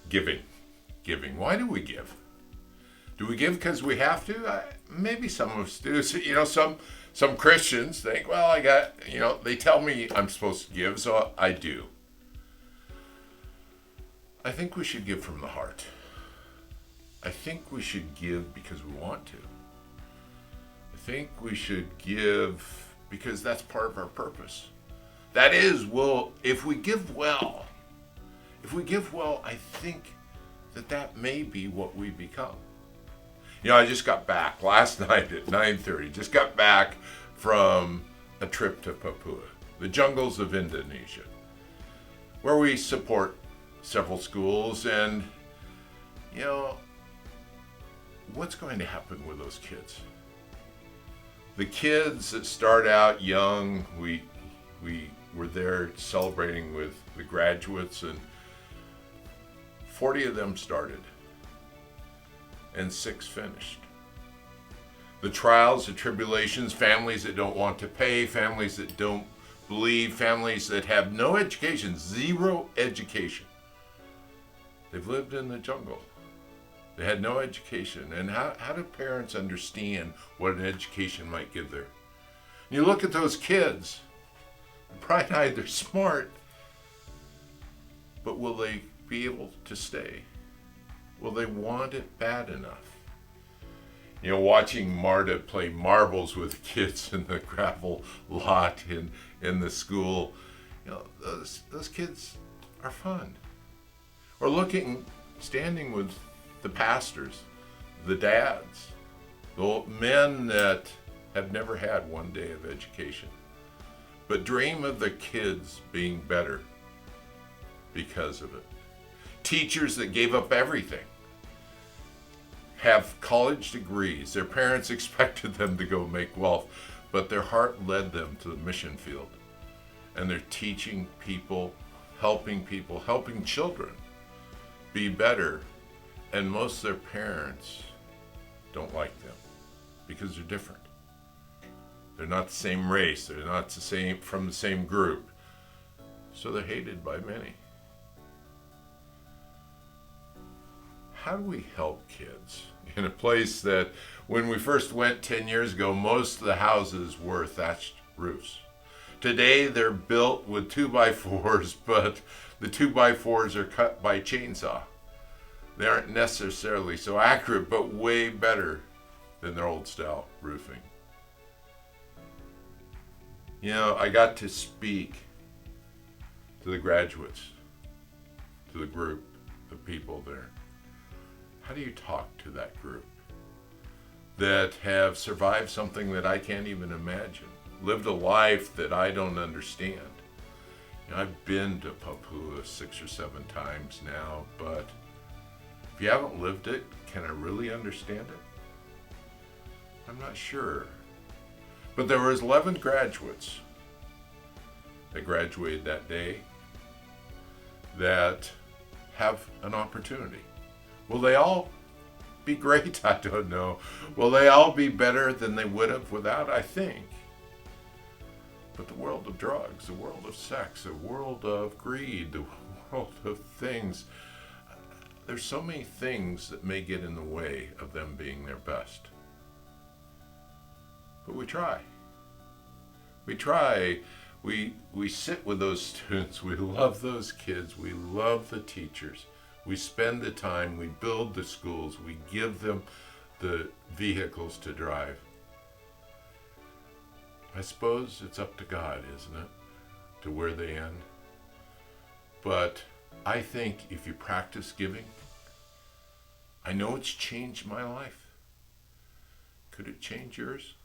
Giving. Giving. Why do we give? Do we give because we have to? Maybe some of us do. So, some Christians think, well, they tell me I'm supposed to give, so I do. I think we should give from the heart. I think we should give because we want to. I think we should give because that's part of our purpose. That is, if we give well, I think that may be what we become. I just got back last night at 9:30. Just got back from a trip to Papua, the jungles of Indonesia, where we support several schools. And, what's going to happen with those kids? The kids that start out young, we were there celebrating with the graduates, and 40 of them started and 6 finished. The trials, the tribulations, families that don't want to pay, families that don't believe, families that have no education, 0 education. They've lived in the jungle. They had no education. And how do parents understand what an education might give there? You look at those kids, bright-eyed, they're smart, but will they be able to stay? Will they want it bad enough? Watching Marta play marbles with kids in the gravel lot in the school, those kids are fun. Or standing with the pastors, the dads, the men that have never had one day of education, but dream of the kids being better because of it. Teachers that gave up everything, have college degrees. Their parents expected them to go make wealth, but their heart led them to the mission field. And they're teaching people, helping children be better. And most of their parents don't like them because they're different. They're not the same race. They're not from the same group. So they're hated by many. How do we help kids in a place that when we first went 10 years ago, most of the houses were thatched roofs? Today they're built with 2x4s, but the 2x4s are cut by chainsaw. They aren't necessarily so accurate, but way better than their old style roofing. I got to speak to the graduates, to the group of people there. How do you talk to that group that have survived something that I can't even imagine, lived a life that I don't understand? I've been to Papua 6 or 7 times now, but if you haven't lived it, can I really understand it? I'm not sure. But there was 11 graduates that graduated that day that have an opportunity. Will they all be great? I don't know. Will they all be better than they would have without? I think. But the world of drugs, the world of sex, the world of greed, the world of things, there's so many things that may get in the way of them being their best. But we try. We try. We sit with those students. We love those kids. We love the teachers. We spend the time, we build the schools, we give them the vehicles to drive. I suppose it's up to God, isn't it, to where they end? But I think if you practice giving, I know it's changed my life. Could it change yours?